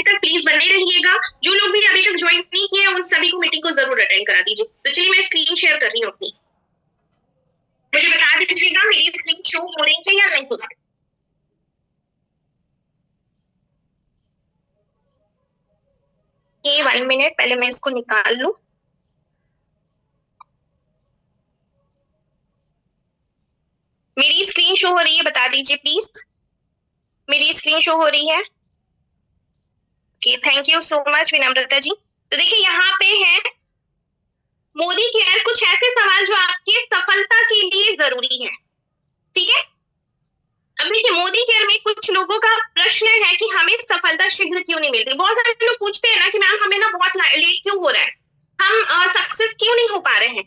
तक प्लीज बने रहिएगा। जो लोग भी अभी तक ज्वाइन नहीं किए उन सभी को मीटिंग को जरूर अटेंड करा दीजिए। तो चलिए मैं स्क्रीन शेयर कर रही हूँ अपनी, मुझे बता दीजिएगा मेरी स्क्रीन शो हो रही है या नहीं। ये 1 मिनट, पहले मैं इसको निकाल लूं। मेरी स्क्रीन शो हो रही है, बता दीजिए प्लीज। मेरी स्क्रीन शो हो रही है? Okay, thank you so much विनम्रता जी। तो देखिए यहाँ पे है मोदी केयर, कुछ ऐसे सवाल जो आपके सफलता के लिए जरूरी है। ठीक है, अब देखिए मोदी केयर में कुछ लोगों का प्रश्न है कि हमें सफलता शीघ्र क्यों नहीं मिल रही। बहुत सारे लोग पूछते हैं ना कि मैम हमें ना बहुत लेट क्यों हो रहा है, हम सक्सेस क्यों नहीं हो पा रहे हैं।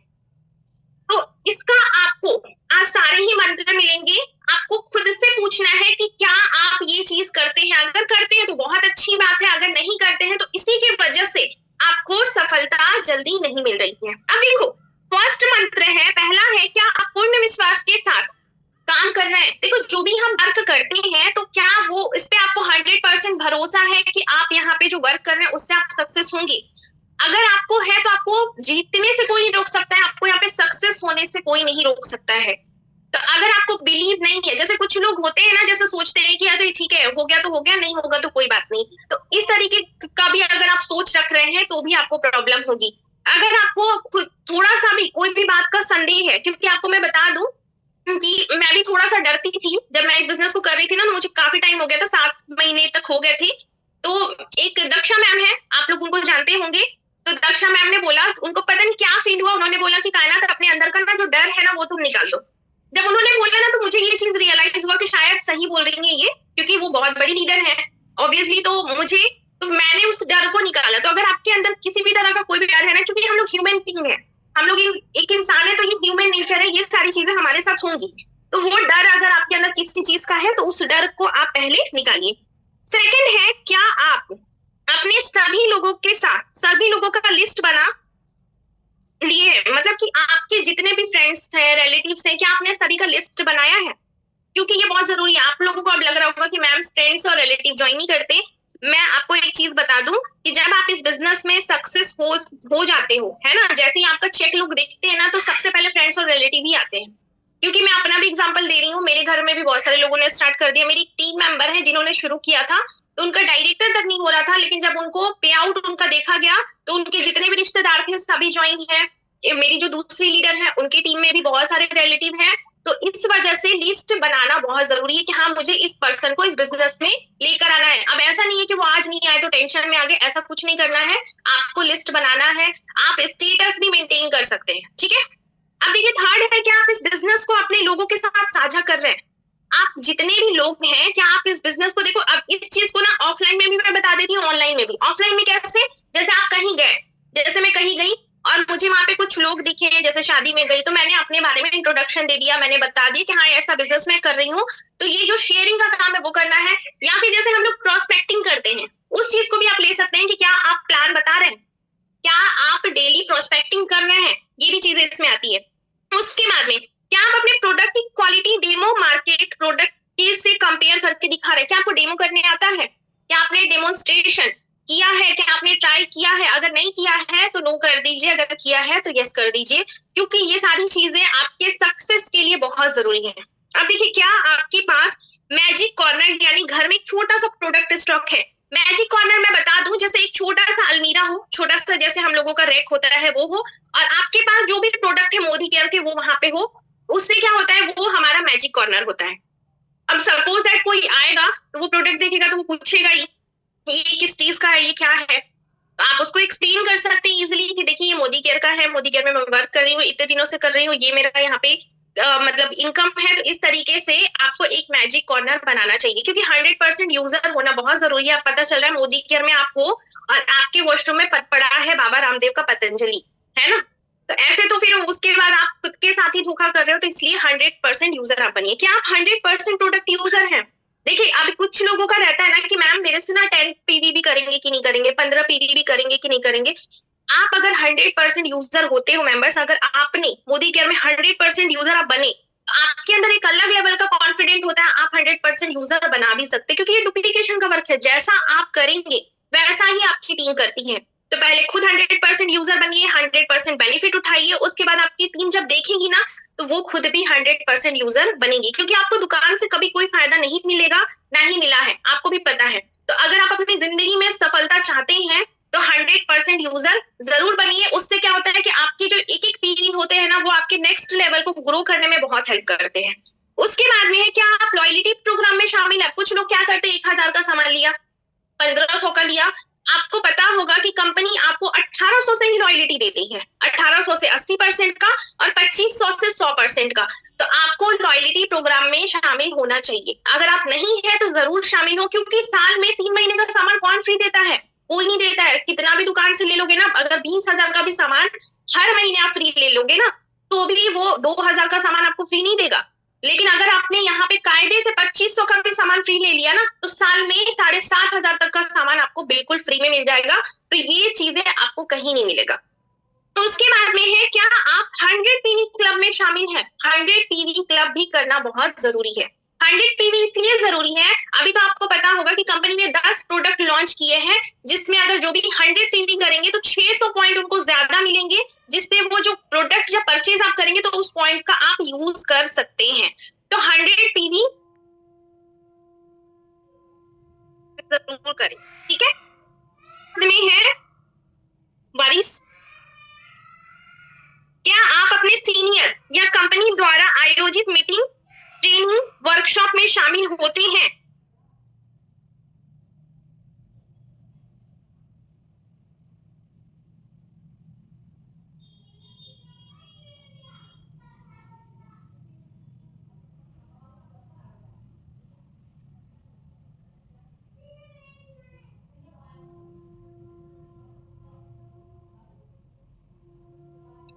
तो इसका आपको आज सारे ही मंत्र मिलेंगे। आपको खुद से पूछना है कि क्या आप ये चीज करते हैं। अगर करते हैं तो बहुत अच्छी बात है, अगर नहीं करते हैं तो इसी की वजह से आपको सफलता जल्दी नहीं मिल रही है। अब देखो फर्स्ट मंत्र है, पहला है क्या आप पूर्ण विश्वास के साथ काम कर रहे हैं। देखो जो भी हम वर्क करते हैं तो क्या वो इस पे आपको 100% भरोसा है कि आप यहाँ पे जो वर्क कर रहे हैं उससे आप सक्सेस होंगे। अगर आपको है तो आपको जीतने से कोई नहीं रोक सकता है, आपको यहाँ पे सक्सेस होने से कोई नहीं रोक सकता है। तो अगर आपको बिलीव नहीं है, जैसे कुछ लोग होते हैं ना, जैसे सोचते हैं कि यार ठीक है हो गया तो हो गया, नहीं होगा तो कोई बात नहीं, तो इस तरीके का भी अगर आप सोच रख रहे हैं तो भी आपको प्रॉब्लम होगी। अगर आपको थोड़ा सा भी कोई भी बात का संदेह है, क्योंकि आपको मैं बता दूं कि मैं भी थोड़ा सा डरती थी जब मैं इस बिजनेस को कर रही थी ना, मुझे काफी टाइम हो गया था, 7 महीने तक हो गए थे। तो एक दक्षा मैम है, आप लोग उनको जानते होंगे। तो दक्षा मैम ने बोला, उनको पता नहीं क्या फील हुआ, उन्होंने बोला कि कायनात अपने अंदर का ना जो डर है ना वो तुम निकाल दो। जब उन्होंने बोला ना तो मुझे ये चीज रियलाइज हुआ कि शायद सही बोल रही है ये, क्योंकि वो बहुत बड़ी लीडर है ऑब्वियसली। तो मैंने उस डर को निकाला। तो अगर आपके अंदर किसी भी तरह का कोई भी डर है ना, क्योंकि हम लोग ह्यूमन बीइंग है, हम लोग एक इंसान है, तो ये ह्यूमन नेचर है, ये सारी चीजें हमारे साथ होंगी। तो वो डर अगर आपके अंदर किसी चीज का है तो उस डर को आप पहले निकालिए। सेकंड है, क्या आप अपने सभी लोगों के साथ सभी लोगों का लिस्ट बना लिए है, मतलब कि आपके जितने भी फ्रेंड्स हैं, रिलेटिव्स हैं, क्या आपने सभी का लिस्ट बनाया है। क्योंकि ये बहुत जरूरी है। आप लोगों को अब लग रहा होगा कि मैम फ्रेंड्स और रिलेटिव ज्वाइन नहीं करते। मैं आपको एक चीज बता दूं कि जब आप इस बिजनेस में सक्सेस हो जाते हो, है ना, जैसे ही आपका चेक लुक देखते हैं ना तो सबसे पहले फ्रेंड्स और रिलेटिव ही आते हैं। क्योंकि मैं अपना भी एग्जांपल दे रही हूँ, मेरे घर में भी बहुत सारे लोगों ने स्टार्ट कर दिया। मेरी टीम मेंबर है जिन्होंने शुरू किया था, तो उनका डायरेक्टर तक नहीं हो रहा था, लेकिन जब उनको पे आउट उनका देखा गया तो उनके जितने भी रिश्तेदार थे सभी ज्वाइन है। मेरी जो दूसरी लीडर है उनकी टीम में भी बहुत सारे रिलेटिव हैं। तो इस वजह से लिस्ट बनाना बहुत जरूरी है कि हाँ मुझे इस पर्सन को इस बिजनेस में लेकर आना है। अब ऐसा नहीं है कि वो आज नहीं आए तो टेंशन में आ गए, ऐसा कुछ नहीं करना है। आपको लिस्ट बनाना है, आप स्टेटस भी मेंटेन कर सकते हैं। ठीक है, अब देखिए थर्ड है, क्या आप इस बिजनेस को अपने लोगों के साथ साझा कर रहे हैं। आप जितने भी लोग हैं, क्या आप इस बिजनेस को, देखो अब इस चीज को ना ऑफलाइन में भी मैं बता देती हूँ, ऑनलाइन में भी। ऑफलाइन में कैसे, जैसे आप कहीं गए, जैसे मैं कहीं गई और मुझे वहां पे कुछ लोग दिखे, जैसे शादी में गई, तो मैंने अपने बारे में इंट्रोडक्शन दे दिया, मैंने बता दिया कि हाँ ऐसा बिजनेस मैं कर रही हूँ। तो ये जो शेयरिंग का काम है वो करना है। या फिर जैसे हम लोग प्रोस्पेक्टिंग करते हैं, उस चीज को भी आप ले सकते हैं कि क्या आप प्लान बता रहे हैं, क्या आप डेली प्रोस्पेक्टिंग कर रहे हैं, ये भी चीजें इसमें आती है। उसके बाद में क्या आप अपने प्रोडक्ट की क्वालिटी डेमो मार्केट प्रोडक्ट से कंपेयर करके दिखा रहे हैं। क्या आपको डेमो करने आता है, क्या आपने डेमोन्स्ट्रेशन किया है, क्या आपने ट्राई किया है। अगर नहीं किया है तो नो कर दीजिए, अगर किया है तो यस कर दीजिए, क्योंकि ये सारी चीजें आपके सक्सेस के लिए बहुत जरूरी है। अब देखिए, क्या आपके पास मैजिक कॉर्नर यानी घर में एक छोटा सा प्रोडक्ट स्टॉक है। मैजिक कॉर्नर मैं बता दूं, जैसे एक छोटा सा अलमीरा हो, छोटा सा जैसे हम लोगों का रैक होता है वो हो, और आपके पास जो भी प्रोडक्ट है मोदी केयर के वो वहां पे हो। उससे क्या होता है, वो हमारा मैजिक कॉर्नर होता है। अब सपोज दैट कोई आएगा तो वो प्रोडक्ट देखेगा तो वो पूछेगा ही ये किस चीज का है, ये क्या है। तो आप उसको एक्सप्लेन कर सकते हैं इजिली कि देखिए ये मोदी केयर का है, मोदी केयर में मैं वर्क कर रही हूँ, इतने दिनों से कर रही हूँ, ये मेरा यहाँ पे मतलब इनकम है। तो इस तरीके से आपको एक मैजिक कॉर्नर बनाना चाहिए, क्योंकि 100% यूजर होना बहुत जरूरी है। आप पता चल रहा है मोदी केयर में आप हो और आपके वॉशरूम में पद पड़ा है बाबा रामदेव का पतंजलि, है ना। तो ऐसे तो फिर उसके बाद आप खुद के साथ ही धोखा कर रहे हो। तो इसलिए 100% यूजर आप बनिए। क्या आप 100% प्रोडक्ट यूजर हैं। देखिए अब कुछ लोगों का रहता है ना कि मैम मेरे से ना 10 पीवी भी करेंगे कि नहीं करेंगे, 15 पीवी भी करेंगे कि नहीं करेंगे। आप अगर 100% यूजर होते हो मेंबर्स, अगर आपने मोदी केयर में 100% यूजर आप बने, आपके अंदर एक अलग लेवल का कॉन्फिडेंट होता है, आप 100% यूजर बना भी सकते, क्योंकि ये डुप्लीकेशन का वर्क है। जैसा आप करेंगे वैसा ही आपकी टीम करती है। तो पहले खुद 100% यूजर बनिए, 100% बेनिफिट उठाइए, उसके बाद आपकी टीम जब देखेगी ना तो वो खुद भी 100% यूजर बनेगी, क्योंकि आपको दुकान से कभी कोई फायदा नहीं मिलेगा, ना ही मिला है, आपको भी पता है। तो अगर आप अपनी जिंदगी में सफलता चाहते हैं तो 100% यूजर जरूर बनिए। उससे क्या होता है कि आपके जो एक एक पीवी होते हैं ना, वो आपके नेक्स्ट लेवल को ग्रो करने में बहुत हेल्प करते हैं। उसके बाद में है क्या आप लॉयल्टी प्रोग्राम में शामिल है? कुछ लोग क्या करते हैं, 1000 का सामान लिया, 1500 का लिया, आपको पता होगा कि कंपनी आपको 1800 से ही लॉयल्टी देती है, 1800 से 80% का और 2500 से 100% का। तो आपको लॉयल्टी प्रोग्राम में शामिल होना चाहिए। अगर आप नहीं है तो जरूर शामिल हो, क्योंकि साल में 3 महीने का सामान कौन फ्री देता है? कोई नहीं देता है। कितना भी दुकान से ले लोगे ना, अगर 20,000 का भी सामान हर महीने आप फ्री ले लोगे ना, तो भी वो 2,000 का सामान आपको फ्री नहीं देगा। लेकिन अगर आपने यहाँ पे कायदे से 2500 का भी सामान फ्री ले लिया ना, तो साल में 7,500 तक का सामान आपको बिल्कुल फ्री में मिल जाएगा। तो ये चीजें आपको कहीं नहीं मिलेगा। तो उसके बाद में है क्या आप 100 पीवी क्लब में शामिल है? 100 पीवी क्लब भी करना बहुत जरूरी है। 100 पीवी इसलिए जरूरी है, अभी तो आपको पता होगा कि कंपनी ने 10 प्रोडक्ट लॉन्च किए हैं, जिसमें अगर जो भी 100 पीवी करेंगे तो 600 पॉइंट उनको ज्यादा मिलेंगे, जिससे वो जो प्रोडक्ट जब परचेज आप करेंगे तो उस पॉइंट्स का आप यूज कर सकते हैं। तो 100 पीवी जरूर करें, ठीक है। में है बारिश, क्या आप अपने सीनियर या कंपनी द्वारा आयोजित मीटिंग, ट्रेनिंग, वर्कशॉप में शामिल होते हैं?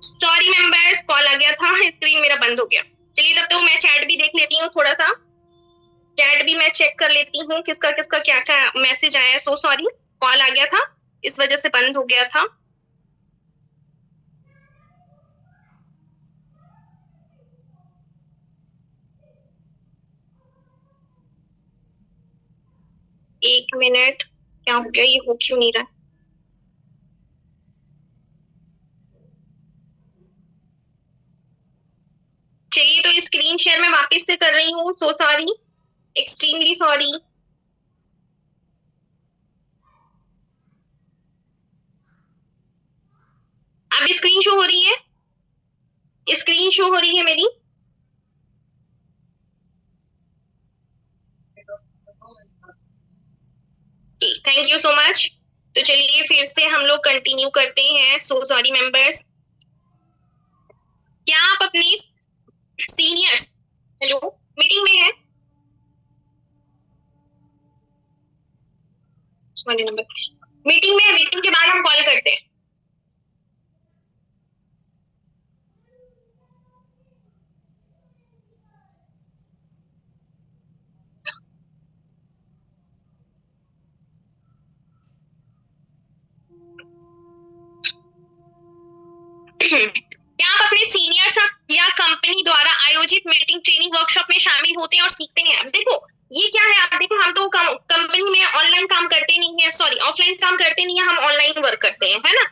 सॉरी मेंबर्स, कॉल आ गया था, स्क्रीन मेरा बंद हो गया। चलिए तब तो मैं चैट भी देख लेती हूँ, थोड़ा सा चैट भी मैं चेक कर लेती हूँ, किसका किसका क्या क्या मैसेज आया है। सो सॉरी, कॉल आ गया था, इस वजह से बंद हो गया था। एक मिनट, क्या हो गया, ये हो क्यों नहीं रहा? चलिए तो स्क्रीन शेयर मैं वापस से कर रही हूँ। So sorry, extremely sorry. अब स्क्रीन शो हो रही है? स्क्रीन शो हो रही है मेरी? Thank you so much. तो चलिए फिर से हम लोग कंटिन्यू करते हैं। सो सॉरी मेंबर्स, क्या आप अपनी सीनियर्स, हेलो, मीटिंग में है? मीटिंग में है, मीटिंग के बाद हम कॉल करते हैं। क्या आप अपने सीनियर्स या कंपनी द्वारा आयोजित मीटिंग, ट्रेनिंग, वर्कशॉप में शामिल होते हैं और सीखते हैं? अब देखो ये क्या है, आप देखो हम तो कंपनी में ऑनलाइन काम करते नहीं है, सॉरी ऑफलाइन काम करते नहीं है, हम ऑनलाइन वर्क करते हैं, है ना।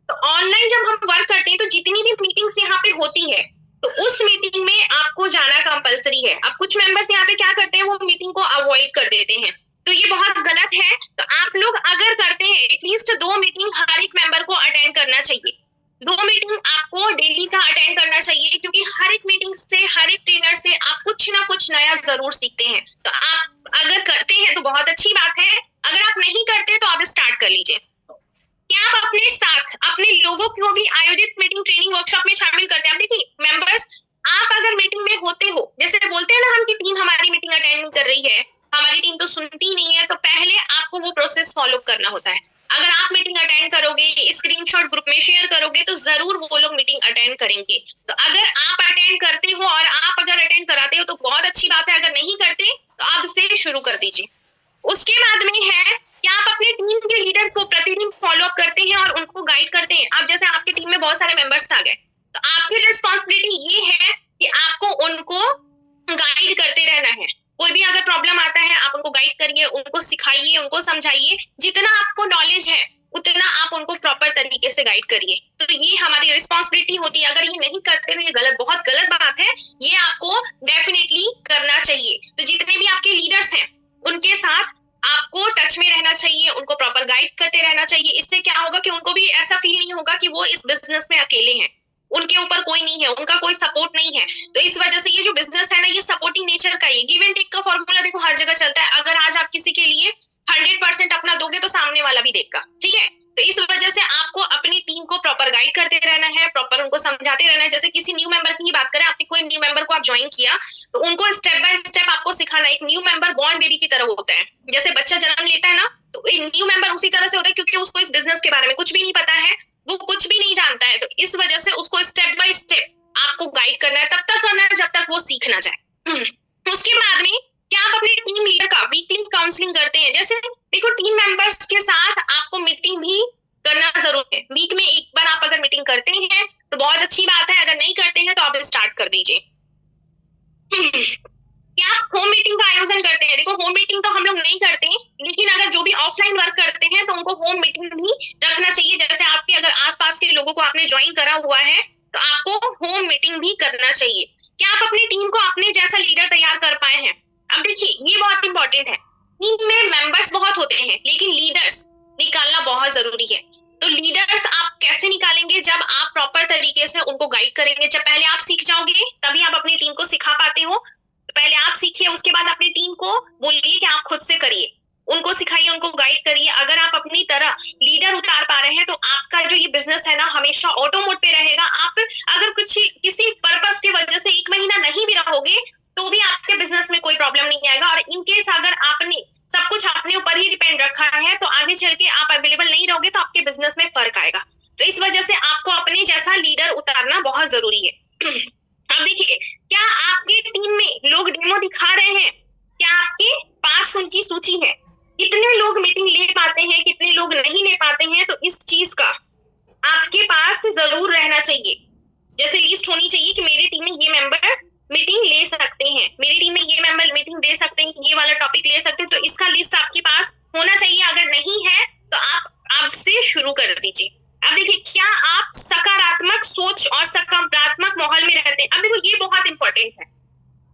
तो ऑनलाइन जब हम वर्क करते हैं तो जितनी भी मीटिंग्स यहाँ पे होती है, तो उस मीटिंग में आपको जाना कंपलसरी है। अब कुछ मेंबर्स यहाँ पे क्या करते हैं, वो मीटिंग को अवॉइड कर देते हैं, तो ये बहुत गलत है। तो आप लोग अगर करते हैं, एटलीस्ट 2 मीटिंग हर एक मेंबर को अटेंड करना चाहिए। 2 मीटिंग आपको डेली का अटेंड करना चाहिए, क्योंकि हर एक मीटिंग से, हर एक ट्रेनर से आप कुछ ना कुछ नया जरूर सीखते हैं। तो आप अगर करते हैं तो बहुत अच्छी बात है, अगर आप नहीं करते तो आप स्टार्ट कर लीजिए। क्या आप अपने साथ अपने लोगों को भी आयोजित मीटिंग, ट्रेनिंग, वर्कशॉप में शामिल करते हैं? आप देखिए मेंबर्स, आप अगर मीटिंग में होते हो, जैसे बोलते हैं ना हम कि टीम हमारी मीटिंग अटेंड नहीं कर रही है, हमारी टीम तो सुनती नहीं है, तो पहले आपको वो प्रोसेस फॉलो करना होता है। अगर आप मीटिंग अटेंड करोगे, स्क्रीनशॉट ग्रुप में शेयर करोगे, तो जरूर वो लोग मीटिंग अटेंड करेंगे। तो अगर आप अटेंड करते हो और आप अगर अटेंड कराते हो तो बहुत अच्छी बात है, अगर नहीं करते तो आप से शुरू कर दीजिए। उसके बाद में है, क्या आप अपनी टीम के लीडर को प्रतिदिन फॉलो अप करते हैं और उनको गाइड करते हैं? अब जैसे आपकी टीम में बहुत सारे मेंबर्स आ गए, तो आपकी रिस्पॉन्सिबिलिटी ये है कि आपको उनको गाइड करते रहना है। कोई भी अगर प्रॉब्लम आता है आप उनको गाइड करिए, उनको सिखाइए, उनको समझाइए, जितना आपको नॉलेज है उतना आप उनको प्रॉपर तरीके से गाइड करिए। तो ये हमारी रिस्पॉन्सिबिलिटी होती है। अगर ये नहीं करते तो ये गलत, बहुत गलत बात है। ये आपको डेफिनेटली करना चाहिए। तो जितने भी आपके लीडर्स हैं उनके साथ आपको टच में रहना चाहिए, उनको प्रॉपर गाइड करते रहना चाहिए। इससे क्या होगा कि उनको भी ऐसा फील नहीं होगा कि वो इस बिजनेस में अकेले हैं, उनके ऊपर कोई नहीं है, उनका कोई सपोर्ट नहीं है। तो इस वजह से ये जो बिजनेस है ना, ये सपोर्टिंग नेचर का, ये गिव एंड टेक का फॉर्मूला देखो हर जगह चलता है। अगर आज आप किसी के लिए 100% अपना दोगे तो सामने वाला भी देगा, ठीक है। तो इस वजह से आपको अपनी टीम को प्रॉपर गाइड करते रहना है, प्रॉपर उनको समझाते रहना है। जैसे किसी न्यू मेंबर की ही बात करें, आपने कोई न्यू मेंबर को आप ज्वाइन किया तो उनको स्टेप बाय स्टेप आपको सिखाना। एक न्यू मेंबर बॉर्न बेबी की तरह होता है, जैसे बच्चा जन्म लेता है ना, तो एक न्यू मेंबर उसी तरह से होता है, क्योंकि उसको इस बिजनेस के बारे में कुछ भी नहीं पता है, वो कुछ भी नहीं जानता है। तो इस वजह से उसको स्टेप बाय स्टेप आपको गाइड करना है, तब तक करना है जब तक वो सीख ना जाए। उसके बाद में क्या आप अपने टीम लीडर का वीकली काउंसलिंग करते हैं? जैसे देखो, टीम मेंबर्स के साथ आपको मीटिंग भी करना जरूर है। वीक में एक बार आप अगर मीटिंग करते हैं तो बहुत अच्छी बात है, अगर नहीं करते हैं तो आप स्टार्ट कर दीजिए। क्या आप होम मीटिंग का आयोजन करते हैं? देखो, होम मीटिंग तो हम लोग नहीं करते हैं, लेकिन अगर जो भी ऑफलाइन वर्क करते हैं तो उनको होम मीटिंग भी रखना चाहिए। जैसे आपके अगर आसपास के लोगों को आपने ज्वाइन करा हुआ है तो आपको होम मीटिंग भी करना चाहिए। क्या आप अपनी टीम को अपने जैसा लीडर तैयार कर पाए हैं? अब देखिए, ये बहुत इंपॉर्टेंट है। टीम में मेंबर्स बहुत होते हैं, लेकिन लीडर्स निकालना बहुत जरूरी है। तो लीडर्स आप कैसे निकालेंगे? जब आप प्रॉपर तरीके से उनको गाइड करेंगे। जब पहले आप सीख जाओगे तभी आप अपनी टीम को सिखा पाते हो। पहले आप सीखिए, उसके बाद अपनी टीम को बोलिए कि आप खुद से करिए, उनको सिखाइए, उनको गाइड करिए। अगर आप अपनी तरह लीडर उतार पा रहे हैं तो आपका जो ये बिजनेस है ना, हमेशा ऑटो मोड पे रहेगा। आप अगर कुछ किसी पर्पस की वजह से 1 महीना नहीं भी रहोगे तो भी आपके बिजनेस में कोई प्रॉब्लम नहीं आएगा। और इनकेस अगर आपने सब कुछ अपने ऊपर ही डिपेंड रखा है तो आगे चल के आप अवेलेबल नहीं रहोगे तो आपके बिजनेस में फर्क आएगा। तो इस वजह से आपको अपने जैसा लीडर उतारना बहुत जरूरी है। अब देखिए, क्या आपकी टीम में लोग डेमो दिखा रहे हैं? क्या आपके पास उनकी सूची है? कितने लोग मीटिंग ले पाते हैं, कितने लोग नहीं ले पाते हैं? तो इस चीज का आपके पास जरूर रहना चाहिए। जैसे लिस्ट होनी चाहिए कि मेरी टीम में ये मेंबर्स मीटिंग ले सकते हैं, मेरी टीम में ये मेंबर मीटिंग दे सकते हैं, ये वाला टॉपिक ले सकते हैं। तो इसका लिस्ट आपके पास होना चाहिए। अगर नहीं है तो आप अब से शुरू कर दीजिए। अब देखिए, क्या आप सकारात्मक सोच और सकारात्मक माहौल में रहते हैं? अब देखो, ये बहुत इंपॉर्टेंट है।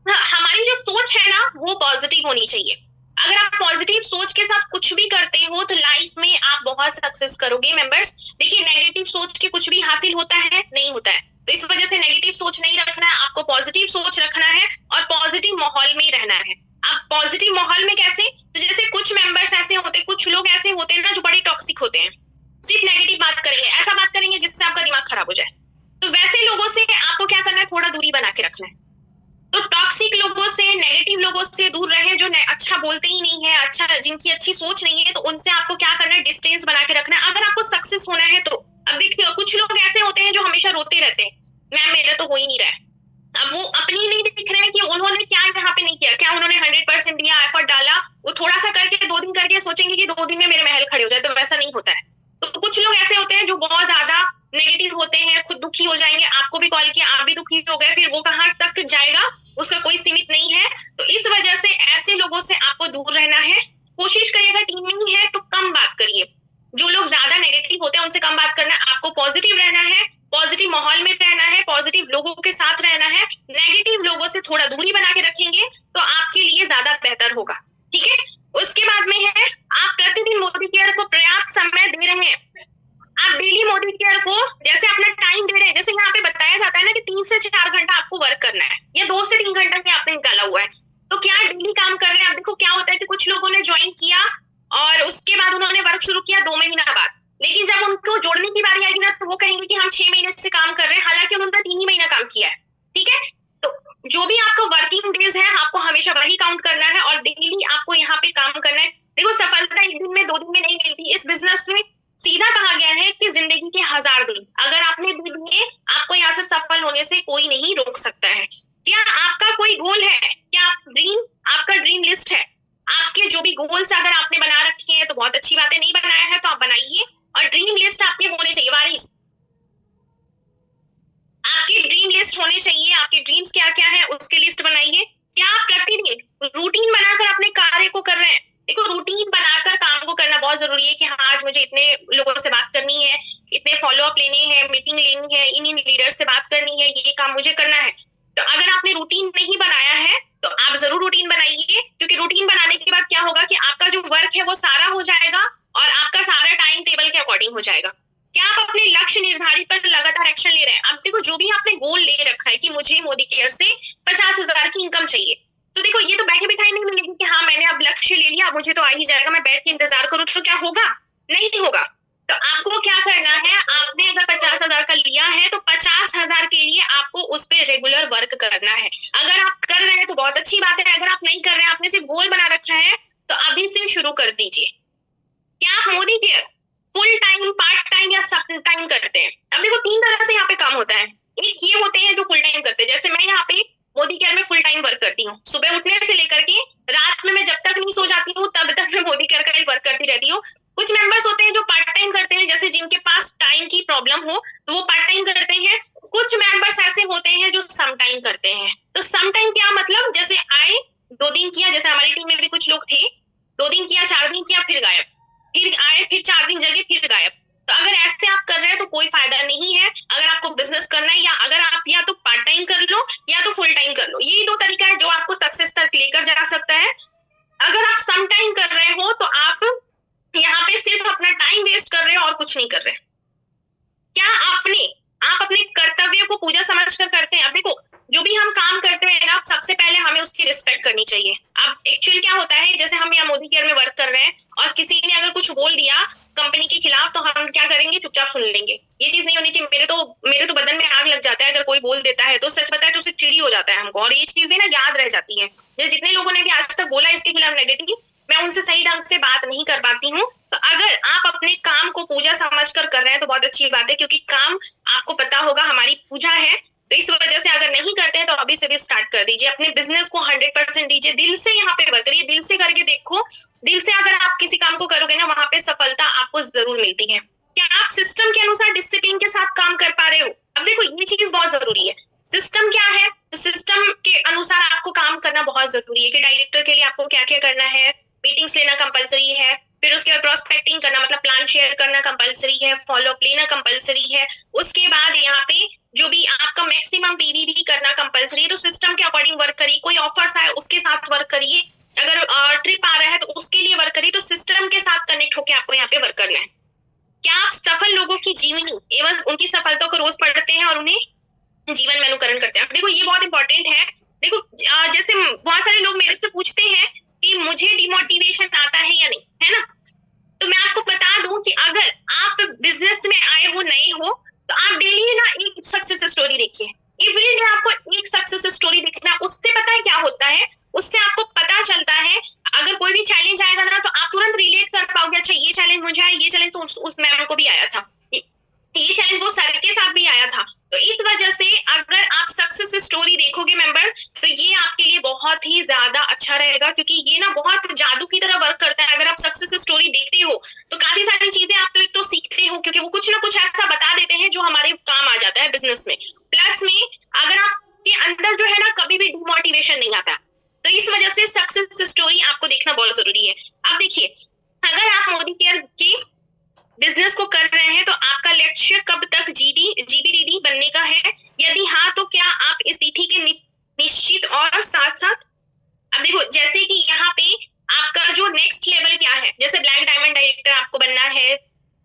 हमारी जो सोच है ना, वो पॉजिटिव होनी चाहिए। अगर आप पॉजिटिव सोच के साथ कुछ भी करते हो तो लाइफ में आप बहुत सक्सेस करोगे। मेंबर्स देखिए, नेगेटिव सोच के कुछ भी हासिल होता है? नहीं होता है। तो इस वजह से नेगेटिव सोच नहीं रखना है, आपको पॉजिटिव सोच रखना है और पॉजिटिव माहौल में रहना है। अब पॉजिटिव माहौल में कैसे? तो जैसे कुछ मेंबर्स ऐसे होते हैं, कुछ लोग ऐसे होते हैं ना जो बड़े टॉक्सिक होते हैं, सिर्फ नेगेटिव बात करेंगे, ऐसा बात करेंगे जिससे आपका दिमाग खराब हो जाए। तो वैसे लोगों से आपको क्या करना है? थोड़ा दूरी बना के रखना है। तो टॉक्सिक लोगों से, नेगेटिव लोगों से दूर रहे, जो अच्छा बोलते ही नहीं है, अच्छा जिनकी अच्छी सोच नहीं है, तो उनसे आपको क्या करना है? डिस्टेंस बना के रखना है, अगर आपको सक्सेस होना है तो। अब देखिए, कुछ लोग ऐसे होते हैं जो हमेशा रोते रहते हैं, मैम मेरा तो हो ही नहीं रहा है। अब वो अपनी नहीं दिख रहे हैं कि उन्होंने क्या यहाँ पे नहीं किया, क्या उन्होंने 100% दिया, एफर्ट डाला। वो थोड़ा सा करके 2 दिन करके सोचेंगे कि 2 दिन में मेरे महल खड़े हो जाए, तो वैसा नहीं होता है। तो कुछ लोग ऐसे होते हैं जो बहुत ज्यादा नेगेटिव होते हैं, खुद दुखी हो जाएंगे, आपको भी कॉल किया, आप भी दुखी हो गए, फिर वो कहाँ तक जाएगा उसका कोई सीमित नहीं है। तो इस वजह से ऐसे लोगों से आपको दूर रहना है। कोशिश करिएगा, टीम में ही है तो कम बात करिए। जो लोग ज्यादा नेगेटिव होते हैं उनसे कम बात करना है, आपको पॉजिटिव रहना है, पॉजिटिव माहौल में रहना है, पॉजिटिव लोगों के साथ रहना है। नेगेटिव लोगों से थोड़ा दूरी बना के रखेंगे तो आपके लिए ज्यादा बेहतर होगा, ठीक है। उसके बाद में है, आप प्रतिदिन मोदी केयर को पर्याप्त समय दे रहे हैं? आप डेली मोदी केयर को जैसे अपना टाइम दे रहे हैं, जैसे यहाँ पे बताया जाता है ना कि 3 से 4 घंटा आपको वर्क करना है, या 2 से 3 घंटा की आपने निकाला हुआ है, तो क्या डेली काम कर रहे हैं? आप देखो, क्या होता है कि कुछ लोगों ने ज्वाइन किया और उसके बाद उन्होंने वर्क शुरू किया 2 महीना बाद, लेकिन जब उनको जोड़ने की बारी आएगी ना तो वो कहेंगे कि हम 6 महीने से काम कर रहे हैं, हालांकि उन्होंने 3 ही महीना काम किया है, ठीक है। तो जो भी आपका वर्किंग डेज है आपको हमेशा वही काउंट करना है और डेली आपको यहाँ पे काम करना है। देखो, सफलता 1 दिन में 2 दिन में नहीं मिलती। इस बिजनेस में सीधा कहा गया है कि जिंदगी के 1000 दिन अगर आपने दे दिए, आपको यहाँ से सफल होने से कोई नहीं रोक सकता है। क्या आपका कोई गोल है? क्या आपका ड्रीम लिस्ट है? आपके जो भी गोल्स अगर आपने बना रखे हैं तो बहुत अच्छी बात है, नहीं बनाया है तो आप बनाइए। और ड्रीम लिस्ट आपके होने चाहिए। वारिस, आपकी ड्रीम लिस्ट होने चाहिए, आपके ड्रीम्स क्या क्या है उसके लिस्ट बनाइए। क्या आप प्रतिदिन रूटीन बनाकर अपने कार्य को कर रहे हैं? देखो, रूटीन बनाकर काम को करना बहुत जरूरी है कि हाँ, आज मुझे इतने लोगों से बात करनी है, इतने फॉलो अप लेने हैं, मीटिंग लेनी है, इन लीडर से बात करनी है, ये काम मुझे करना है। तो अगर आपने रूटीन नहीं बनाया है तो आप जरूर रूटीन बनाइए, क्योंकि रूटीन बनाने के बाद क्या होगा कि आपका जो वर्क है वो सारा हो जाएगा और आपका सारा टाइम टेबल के अकॉर्डिंग हो जाएगा। क्या आप अपने लक्ष्य निर्धारित पर लगातार एक्शन ले रहे हैं? अब देखो, जो भी आपने गोल ले रखा है कि मुझे मोदी केयर से 50,000 की इनकम चाहिए, तो देखो ये तो बैठे बिठाए नहीं मिलेगी कि हाँ मैंने अब लक्ष्य ले लिया, मुझे तो आ ही जाएगा, मैं बैठ के इंतजार करूं तो क्या होगा? नहीं होगा। तो आपको क्या करना है, आपने अगर 50,000 का लिया है तो 50,000 के लिए आपको उस पर रेगुलर वर्क करना है। अगर आप कर रहे हैं तो बहुत अच्छी बात है, अगर आप नहीं कर रहे हैं, आपने सिर्फ गोल बना रखा है, तो अभी से शुरू कर दीजिए। क्या आप Modi care full time, part time या सब टाइम करते हैं? अब देखो, 3 तरह से यहाँ पे काम होता है। एक ये होते हैं जो फुल टाइम करते हैं, जैसे मैं यहाँ पे मोदी केयर में फुल टाइम वर्क करती हूँ। सुबह उठने से लेकर के रात में मैं जब तक नहीं सो जाती हूँ तब तक मैं मोदी केयर का ही वर्क करती रहती हूँ। कुछ मेंबर्स होते हैं जो पार्ट टाइम करते हैं, जैसे जिनके पास टाइम की प्रॉब्लम हो तो वो पार्ट टाइम करते हैं। कुछ मेंबर्स ऐसे होते हैं जो सम टाइम करते हैं। तो सम टाइम क्या मतलब, जैसे आए 2 दिन किया, जैसे हमारी टीम में भी कुछ लोग थे, 2 दिन किया, 4 दिन किया, फिर गायब, फिर आए, फिर 4 दिन जगह, फिर गायब। तो अगर ऐसे आप कर रहे हैं तो कोई फायदा नहीं है। अगर आपको बिजनेस करना है, या अगर आप या तो पार्ट टाइम कर लो या तो फुल टाइम कर लो, यही 2 तरीका है जो आपको सक्सेस तक लेकर जा सकता है। अगर आप सम टाइम कर रहे हो तो आप यहाँ पे सिर्फ अपना टाइम वेस्ट कर रहे हो और कुछ नहीं कर रहे। क्या आप अपने कर्तव्य को पूजा समझकर करते हैं? अब देखो, जो भी हम काम करते हैं ना, सबसे पहले हमें उसकी रिस्पेक्ट करनी चाहिए। अब एक्चुअली क्या होता है, जैसे हम यहाँ मोदी केयर में वर्क कर रहे हैं और किसी ने अगर कुछ बोल दिया कंपनी के खिलाफ, तो हम क्या करेंगे, चुपचाप सुन लेंगे। ये चीज नहीं होनी चाहिए। मेरे तो बदन में आग लग जाता है अगर कोई बोल देता है, तो सच बताए तो उससे चिड़ी हो जाता है हमको, और ये चीजें ना याद रह जाती है। जितने लोगों ने भी आज तक बोला इसके खिलाफ नेगेटिव, मैं उनसे सही ढंग से बात नहीं कर पाती हूँ। तो अगर आप अपने काम को पूजा समझकर कर रहे हैं तो बहुत अच्छी बात है, क्योंकि काम आपको पता होगा हमारी पूजा है। तो इस वजह से अगर नहीं करते हैं तो अभी से भी स्टार्ट कर दीजिए, अपने बिजनेस को 100% दीजिए, दिल से यहाँ पे वर्क करिए, दिल से करके देखो। दिल से अगर आप किसी काम को करोगे ना, वहां पे सफलता आपको जरूर मिलती है। क्या आप सिस्टम के अनुसार डिसिप्लिन के साथ काम कर पा रहे हो? अब देखो, ये चीज बहुत जरूरी है। सिस्टम क्या है, तो सिस्टम के अनुसार आपको काम करना बहुत जरूरी है कि डायरेक्टर के लिए आपको क्या क्या करना है। मीटिंग्स लेना कंपलसरी है, फिर उसके बाद प्रोस्पेक्टिंग करना मतलब प्लान शेयर करना कंपलसरी है, फॉलो अप लेना कंपलसरी है। उसके बाद यहाँ पे जो भी आपका मैक्सिमम पीवी भी करना कंपलसरी है। तो सिस्टम के अकॉर्डिंग वर्क करिए, कोई ऑफर्स आए उसके साथ वर्क करिए, अगर ट्रिप आ रहा है तो उसके लिए वर्क करिए। तो सिस्टम के साथ कनेक्ट होकर आपको यहाँ पे वर्क करना है। क्या आप सफल लोगों की जीवनी एवं उनकी सफलता को रोज पढ़ते हैं और उन्हें जीवन में अनुकरण करते हैं? देखो, ये बहुत इंपॉर्टेंट है। देखो, जैसे बहुत सारे लोग मेरे से पूछते हैं कि मुझे डिमोटिवेशन आता है या नहीं, है ना? तो मैं आपको बता दूं कि अगर आप बिजनेस में आए हो, नए हो, तो आप डेली ना एक सक्सेस स्टोरी देखिए। एवरी डे आपको एक सक्सेस स्टोरी देखना, उससे पता है क्या होता है, उससे आपको पता चलता है। अगर कोई भी चैलेंज आएगा ना, तो आप तुरंत रिलेट कर पाओगे, अच्छा ये चैलेंज मुझे आया, ये चैलेंज तो उस मैम को भी आया था, ये चैलेंज वो सर के साथ भी आया था। तो इस वजह से अगर आप सक्सेस स्टोरी देखोगे मेंबर, तो ये आपके लिए बहुत ही ज्यादा अच्छा रहेगा, क्योंकि ये ना बहुत जादू की तरह वर्क करता है। अगर आप सक्सेस स्टोरी देखते हो तो काफी सारी चीजें आप तो एक तो सीखते हो, क्योंकि वो कुछ ना कुछ ऐसा बता देते हैं जो हमारे काम आ जाता है बिजनेस में। प्लस में अगर आपके अंदर जो है ना, कभी भी डिमोटिवेशन नहीं आता। तो इस वजह से सक्सेस स्टोरी आपको देखना बहुत जरूरी है। अब देखिए, अगर आप मोदी केयर के बिजनेस को कर रहे हैं तो आपका लक्ष्य कब तक जीबीडीडी बनने का है? यदि हाँ, तो क्या आप इस तिथि के निश्चित और साथ साथ, अब देखो जैसे कि यहाँ पे आपका जो नेक्स्ट लेवल क्या है, जैसे ब्लैक डायमंड डायरेक्टर आपको बनना है,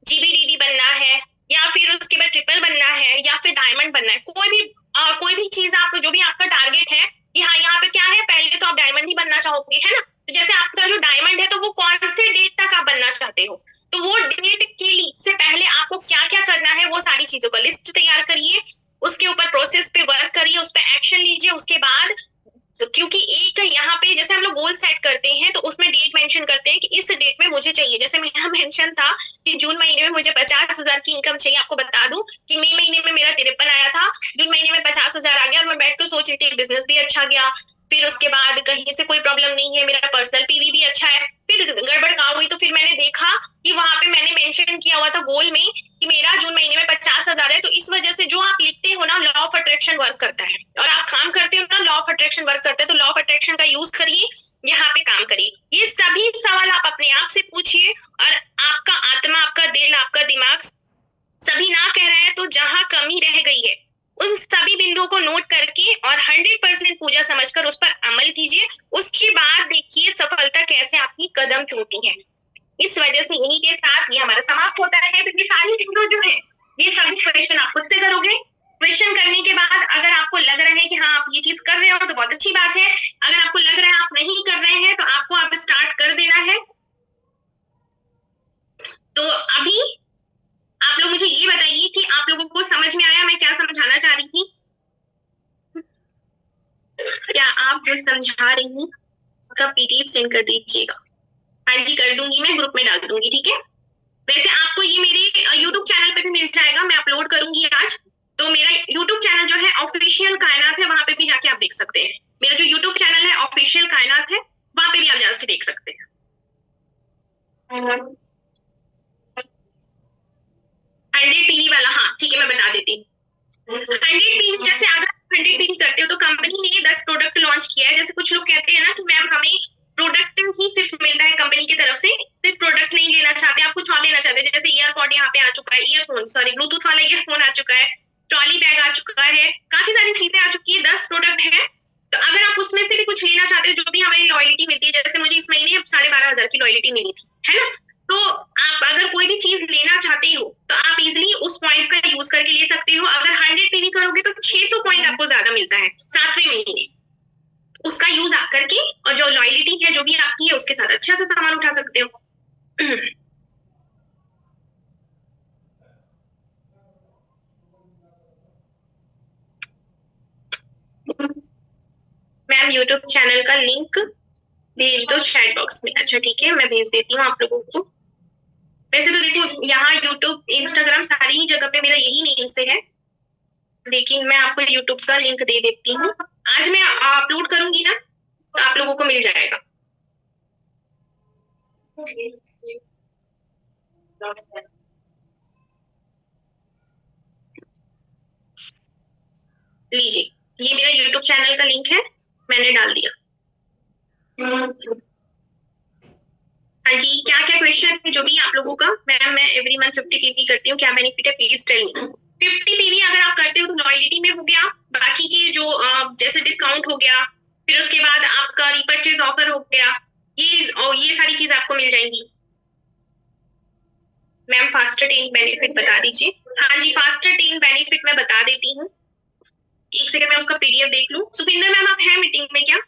जीबीडीडी बनना है, या फिर उसके बाद ट्रिपल बनना है, या फिर डायमंड बनना है, कोई भी चीज आपको, जो भी आपका टारगेट है कि हाँ यहाँ पे क्या है, पहले तो आप डायमंड ही बनना चाहोगे, है ना? तो जैसे आपका जो डायमंड है, तो वो कौन से डेट तक आप बनना चाहते हो, तो वो डेट के लिए से पहले आपको क्या क्या करना है, वो सारी चीजों का लिस्ट तैयार करिए, उसके ऊपर प्रोसेस पे वर्क करिए, उस पर एक्शन लीजिए। उसके बाद क्योंकि एक यहाँ पे जैसे हम लोग गोल सेट करते हैं तो उसमें डेट मेंशन करते हैं कि इस डेट में मुझे चाहिए, जैसे मेरा मेंशन था कि जून महीने में मुझे 50,000 की इनकम चाहिए। आपको बता दूं कि मई महीने में मेरा 53 आया था, जून महीने में 50,000 आ गया, और मैं बैठ कर सोच रही थी बिजनेस भी अच्छा गया, फिर उसके बाद कहीं से कोई प्रॉब्लम नहीं है, मेरा पर्सनल पीवी भी अच्छा है। फिर गड़बड़ कहाँ हुई, तो फिर मैंने देखा कि वहां पे मैंने मेंशन किया हुआ था गोल में कि मेरा जून महीने में 50,000 है, तो इस वजह से जो आप लिखते हो ना, लॉ ऑफ अट्रैक्शन वर्क करता है, और आप काम करते हो ना, लॉ ऑफ अट्रैक्शन वर्क करता है, तो लॉ ऑफ अट्रैक्शन का यूज करिए, यहाँ पे काम करिए। ये सभी सवाल आप अपने आप से पूछिए, और आपका आत्मा, आपका दिल, आपका दिमाग सभी ना कह रहे हैं, तो जहां कमी रह गई है उन सभी बिंदुओं को नोट करके और 100% पूजा समझकर उस पर अमल कीजिए। उसके बाद देखिए सफलता कैसे आपकी कदम चूमती है। इस वजह से इन्हीं के साथ ये हमारा समाप्त होता है। तो ये सारी बिंदु जो है, ये सभी क्वेश्चन आप खुद से करोगे। क्वेश्चन करने के बाद अगर आपको लग रहा है कि हाँ आप ये चीज कर रहे हो तो बहुत अच्छी बात है, अगर आपको लग रहा है आप नहीं कर रहे हैं तो आपको आप स्टार्ट कर देना है। तो अभी आप लोग मुझे ये बताइए कि आप लोगों को समझ में आया मैं क्या समझाना चाह रही थी? क्या आप जो समझा रही हैं उसका पीडीएफ सेंड कर दीजिएगा। हाँ जी, कर दूंगी, मैं ग्रुप में डाल दूंगी, ठीक है। वैसे आपको ये मेरे यूट्यूब चैनल पे भी मिल जाएगा, मैं अपलोड करूंगी आज। तो मेरा यूट्यूब चैनल जो है ऑफिशियल कायनात है, वहां पे भी जाके आप देख सकते हैं। मेरा जो यूट्यूब चैनल है ऑफिशियल कायनात है, वहां पे भी आप जाके देख सकते हैं। 100 पीवी वाला, हाँ ठीक है, मैं बता देती हूँ। 100 पीवी, जैसे अगर 100 पीवी करते हो तो कंपनी ने 10 प्रोडक्ट लॉन्च किया है। जैसे कुछ लोग कहते हैं ना कि मैम हमें प्रोडक्ट ही सिर्फ मिलता है कंपनी की तरफ से, सिर्फ प्रोडक्ट नहीं लेना चाहते, आप कुछ और लेना चाहते हैं। जैसे ईयरपॉड यहाँ पे आ चुका है, ईयरफोन सॉरी ब्लूटूथ वाला ईयरफोन आ चुका है, ट्रॉली बैग आ चुका है, काफी सारी चीजें आ चुकी है, 10 प्रोडक्ट है। तो अगर आप उसमें से भी कुछ लेना चाहते हो, जो भी हमारी लॉयल्टी मिलती है, जैसे मुझे इस महीने 12,500 की लॉयल्टी मिली थी, है ना, तो आप अगर कोई भी चीज लेना चाहते हो तो आप इजिली उस पॉइंट्स का यूज करके ले सकते हो। अगर 100 पीवी करोगे तो 600 पॉइंट आपको ज्यादा मिलता है 7वें महीने, उसका यूज आप करके और जो लॉयल्टी है जो भी आपकी है उसके साथ अच्छा सा सामान उठा सकते हो। मैम यूट्यूब चैनल का लिंक भेज दो चैट बॉक्स में। अच्छा ठीक है, मैं भेज देती हूँ आप लोगों को। वैसे तो देखो यहाँ यूट्यूब इंस्टाग्राम सारी ही जगह पे मेरा यही नेम से है, लेकिन मैं आपको यूट्यूब का लिंक दे देती हूँ। आज मैं अपलोड करूंगी ना तो आप लोगों को मिल जाएगा। लीजिए, ये मेरा यूट्यूब चैनल का लिंक है, मैंने डाल दिया। हाँ जी, क्या क्या क्वेश्चन है जो भी आप लोगों का? मैम मैं एवरी मंथ 50 पीवी करती हूँ, क्या बेनिफिट है प्लीज टेल मी। 50 पीवी अगर आप करते हो तो लॉयल्टी में हो गया, बाकी के जो जैसे डिस्काउंट हो गया, फिर उसके बाद आपका रीपरचेज ऑफर हो गया, ये सारी चीज आपको मिल जाएंगी। मैम फास्टर टेन बेनिफिट बता दीजिए। हाँ जी, फास्टर टेन बेनिफिट मैं बता देती हूँ, एक सेकंड मैं उसका पीडीएफ देख लूं। सुपिंदर मैम आप हैं मीटिंग में क्या?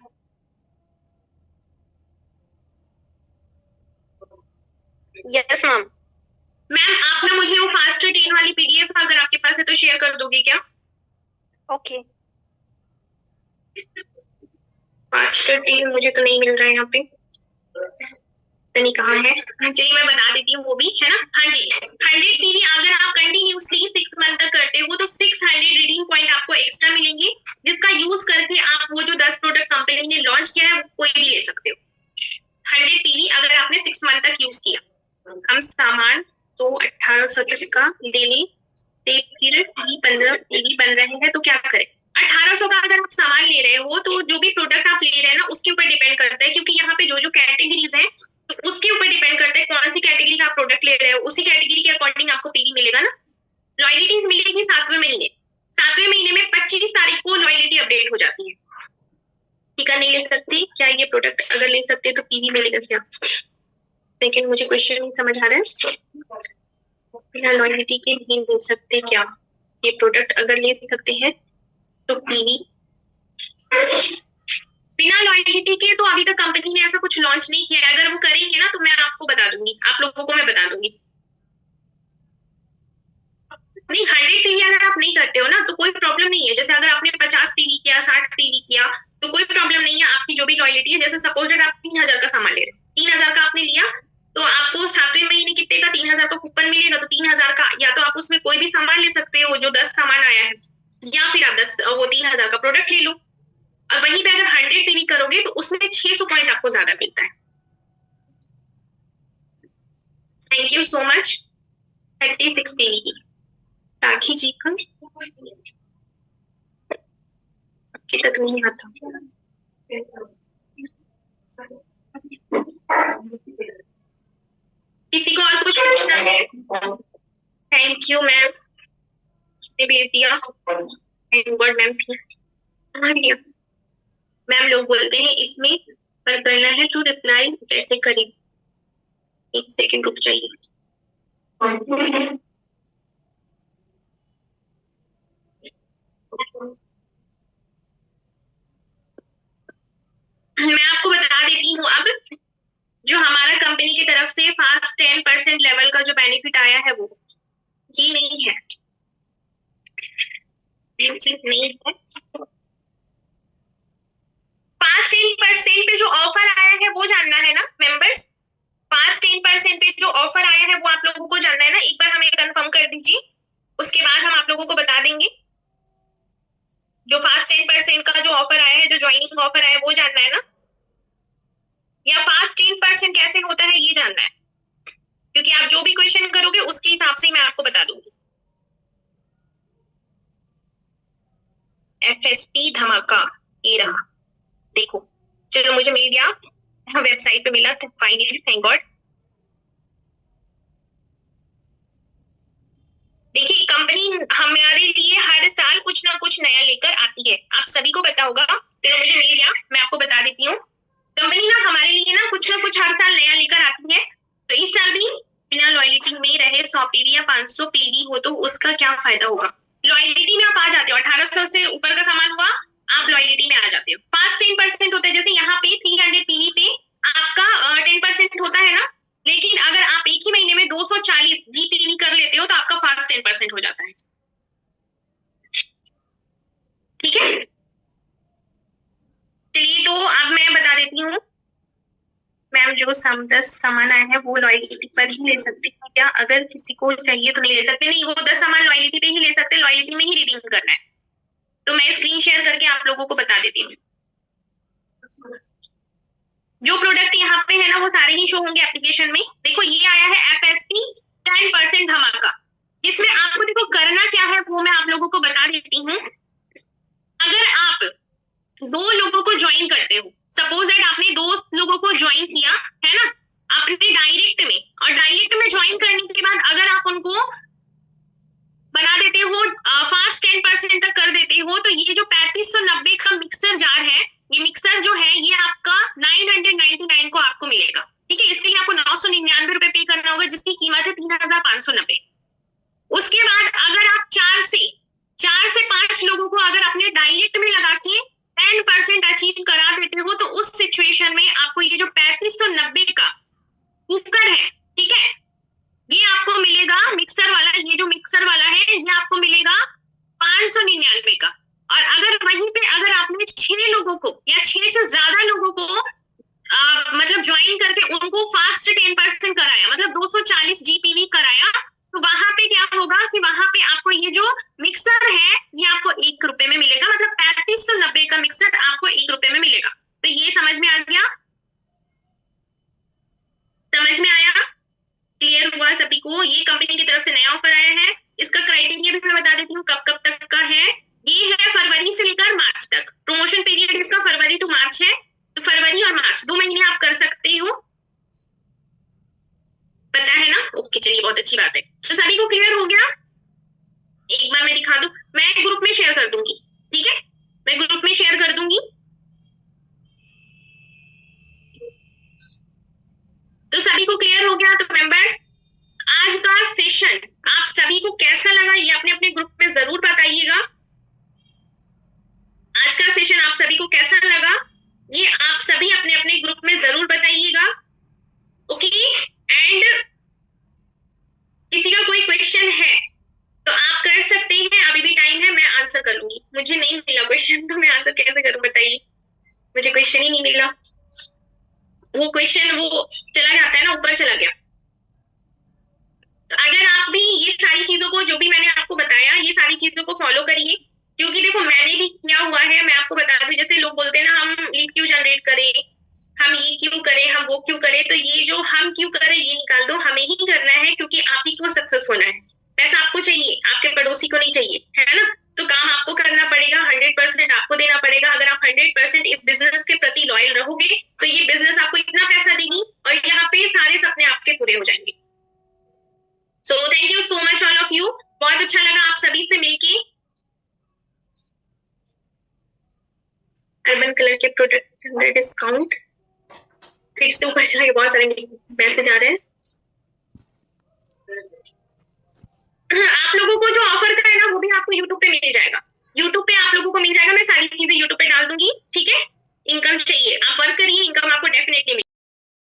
Yes ma'am. मैम आप ना मुझे वो फास्टर टेन वाली पीडीएफ अगर आपके पास है तो शेयर कर दोगे क्या? ओके। फास्टर टेन मुझे तो नहीं मिल रहा है यहाँ पे, नहीं कहाँ है। चलिए मैं बता देती हूँ वो भी, है ना। हाँ जी, 100 पीवी अगर आप कंटिन्यूसली 6 मंथ तक करते हो तो 600 रिडीम पॉइंट आपको एक्स्ट्रा मिलेंगे, जिसका यूज करके आप वो जो 10 प्रोडक्ट कंपनी ने लॉन्च किया है वो कोई भी ले सकते हो। 100 पीवी अगर आपने 6 मंथ तक यूज किया। हम सामान तो 1800 का ले लें, फिर 15 पीवी बन रहे हैं तो क्या करें? 1800 का अगर आप सामान ले रहे हो तो जो भी प्रोडक्ट आप ले रहे हैं ना उसके ऊपर डिपेंड करता है, क्योंकि यहाँ पे जो जो कैटेगरीज है तो उसके ऊपर डिपेंड करता है कौन सी कैटेगरी का आप प्रोडक्ट ले रहे हो, उसी कैटेगरी के अकॉर्डिंग आपको पीवी मिलेगा ना। लॉयल्टी मिलेगी 7वें महीने, 7वें महीने में 25 तारीख को लॉयल्टी अपडेट हो जाती है। टीका नहीं ले सकते क्या? ये प्रोडक्ट अगर ले सकते तो पीवी मिलेगा क्या? लेकिन मुझे क्वेश्चन नहीं समझ आ रहा है। बिना लॉयल्टी के नहीं ले सकते क्या? ये प्रोडक्ट अगर ले सकते हैं तो पीवी बिना लॉयल्टी के तो अभी तक कंपनी ने ऐसा कुछ लॉन्च नहीं किया है। अगर वो करेंगे ना तो मैं आपको बता दूंगी, आप लोगों को मैं बता दूंगी। नहीं, 100 पीवी अगर आप नहीं करते हो ना तो कोई प्रॉब्लम नहीं है। जैसे अगर आपने 50 पीवी किया, 60 पीवी किया तो कोई प्रॉब्लम नहीं है। आपकी जो भी लॉयल्टी है, जैसे सपोज आप 3000 का सामान ले रहे हैं, 3000 का आपने लिया तो आपको 7वें महीने कितने का 3000 का कूपन मिलेगा, तो 3000 का या तो आप उसमें कोई भी सामान ले सकते हो जो 10 सामान आया है, या फिर आप 10 वो 3000 का प्रोडक्ट ले लो। और वहीं पे अगर 100 पीवी करोगे तो उसमें 600 पॉइंट आपको ज्यादा मिलता है। Thank you so much. 36 PV की राखी जी का आपके तक नहीं आता। किसी को और कुछ पूछना है? थैंक यू मैम, ने भेज दिया। थैंक गॉड मैम की मैम लोग बोलते हैं इसमें पर करना है तो रिप्लाई कैसे करें? एक सेकंड रुक जाइए। मैं आपको बता देती हूँ अब, जो हमारा कंपनी की तरफ से फास्ट 10% लेवल का जो बेनिफिट आया है वो ये नहीं है, ये चीज नहीं है। फास्ट 10% पे जो ऑफर आया है वो जानना है ना मेंबर्स? फास्ट 10% पे जो ऑफर आया है वो आप लोगों को जानना है ना? एक बार हमें कंफर्म कर दीजिए, उसके बाद हम आप लोगों को बता देंगे। जो फास्ट 10% का जो ऑफर आया है, जो ज्वाइनिंग ऑफर आया है वो जानना है ना? या फास्ट 10% कैसे होता है ये जानना है? क्योंकि आप जो भी क्वेश्चन करोगे उसके हिसाब से मैं आपको बता दूंगी। FSP धमाका ये रहा, देखो चलो मुझे मिल गया, वेबसाइट पे मिला फाइनली, थैंक गॉड। देखिए कंपनी हमारे लिए हर साल कुछ ना कुछ नया लेकर आती है, आप सभी को पता होगा। चलो मुझे मिल गया, मैं आपको बता देती हूँ। कंपनी ना हमारे लिए ना कुछ हर साल नया लेकर आती है। तो इस साल भी बिना लॉयलिटी में रहे 100 पीवी या 500 पीवी हो तो उसका क्या फायदा होगा? लॉयलिटी में आप आ जाते हो, 1800 से ऊपर का सामान हुआ आप लॉयलिटी में आ जाते हो। फास्ट 10% होता है, जैसे यहाँ पे 300 पीवी पे आपका 10% होता है ना, लेकिन अगर आप एक ही महीने में 240 जीपीवी कर लेते हो तो आपका फास्ट 10% हो जाता है। ठीक है, चलिए तो अब मैं बता देती हूँ मैम, जो 10 सामान आए हैं वो लॉयलिटी पर ही ले सकते हैं क्या? अगर किसी को चाहिए तो नहीं ले सकते? नहीं, वो 10 सामान लॉयलिटी पे ही ले सकते हैं, लॉयलिटी में ही रिडीम करना है। तो मैं स्क्रीन शेयर करके आप लोगों को बता देती हूँ। जो प्रोडक्ट यहाँ पे है ना वो सारे ही शो होंगे एप्लीकेशन में। देखो ये आया है FSP 10% धमाका, इसमें आपको देखो करना क्या है वो मैं आप लोगों को बता देती हूँ। अगर आप 2 लोगों को ज्वाइन करते हो, सपोज दैट आपने 2 लोगों को ज्वाइन किया है ना अपने डायरेक्ट में, और डायरेक्ट में ज्वाइन करने के बाद अगर आप उनको बना देते हो फास्ट 10% तक कर देते हो, तो ये जो 3590 का मिक्सर जार है, ये मिक्सर जो है ये आपका 999 को आपको मिलेगा। ठीक है, इसके लिए आपको 999 रुपए पे करना होगा, जिसकी कीमत है 3590। उसके बाद अगर आप 4 से 5 लोगों को अगर अपने डायरेक्ट में लगा के 10% अचीव करा देते हो, तो उस सिचुएशन में आपको ये जो 3590 का कुकर है, ठीक है, ये आपको मिलेगा मिक्सर वाला, ये जो मिक्सर वाला है ये आपको मिलेगा 599 का। और अगर वहीं पे अगर आपने 6 लोगों को या 6 से ज्यादा लोगों को मतलब ज्वाइन करके उनको फास्ट 10% कराया, मतलब 240 जीपीवी कराया, तो वहां पे क्या होगा कि वहां पे आपको ये जो मिक्सर है ये आपको 1 रुपए में मिलेगा, मतलब 3590 का मिक्सर आपको 1 रुपए में मिलेगा। तो ये समझ में आ गया? समझ में आया? क्लियर हुआ सभी को? ये कंपनी की तरफ से नया ऑफर आया है, इसका क्राइटेरिया भी मैं बता देती हूँ कब कब तक का है। ये है फरवरी से लेकर मार्च तक, प्रमोशन पीरियड इसका फरवरी टू मार्च है, तो फरवरी और मार्च 2 महीने आप कर सकते हो, पता है ना? ओके चलिए बहुत अच्छी बात है, तो सभी को क्लियर हो गया? एक बार मैं दिखा दूं, मैं ग्रुप में शेयर कर दूंगी, ठीक है, मैं ग्रुप में शेयर कर दूंगी। तो सभी को क्लियर हो गया? तो मेंबर्स आज का सेशन आप सभी को कैसा लगा ये अपने अपने ग्रुप में जरूर बताइएगा। आज का सेशन आप सभी को कैसा लगा ये आप सभी अपने अपने ग्रुप में जरूर बताइएगा। ओके, एंड किसी का कोई क्वेश्चन है तो आप कर सकते हैं, अभी भी टाइम है, मैं आंसर करूंगी। मुझे नहीं मिला क्वेश्चन तो मैं आंसर कैसे करूं बताइए, मुझे क्वेश्चन ही नहीं मिला, वो क्वेश्चन वो चला जाता है ना, ऊपर चला गया। तो अगर आप भी ये सारी चीजों को जो भी मैंने आपको बताया ये सारी चीजों को फॉलो करिए, क्योंकि देखो मैंने भी किया हुआ है, मैं आपको बता दूं, जैसे लोग बोलते हैं ना हम लीड क्यों जनरेट करें, हम ये क्यों करें, हम वो क्यों करें, तो ये जो हम क्यों करें ये निकाल दो, हमें ही करना है क्योंकि आप ही को सक्सेस होना है। पैसा आपको चाहिए, आपके पड़ोसी को नहीं चाहिए, है ना? तो काम आपको करना पड़ेगा, 100% आपको देना पड़ेगा। अगर आप 100% इस बिजनेस के प्रति लॉयल रहोगे तो ये बिजनेस आपको इतना पैसा देगी और यहाँ पे सारे सपने आपके पूरे हो जाएंगे। So thank you so much all of you, बहुत अच्छा लगा आप सभी से मिलके। अर्बन कलर के प्रोडक्ट डिस्काउंट फिर से ऊपर चला के बहुत सारे मैसेज आ रहे हैं। आप लोगों को जो ऑफर का है ना वो भी आपको यूट्यूब पे मिल जाएगा, यूट्यूब पे आप लोगों को मिल जाएगा, मैं सारी चीजें यूट्यूब पे डाल दूंगी, ठीक है? इनकम चाहिए, आप वर्क करिए, इनकम आपको डेफिनेटली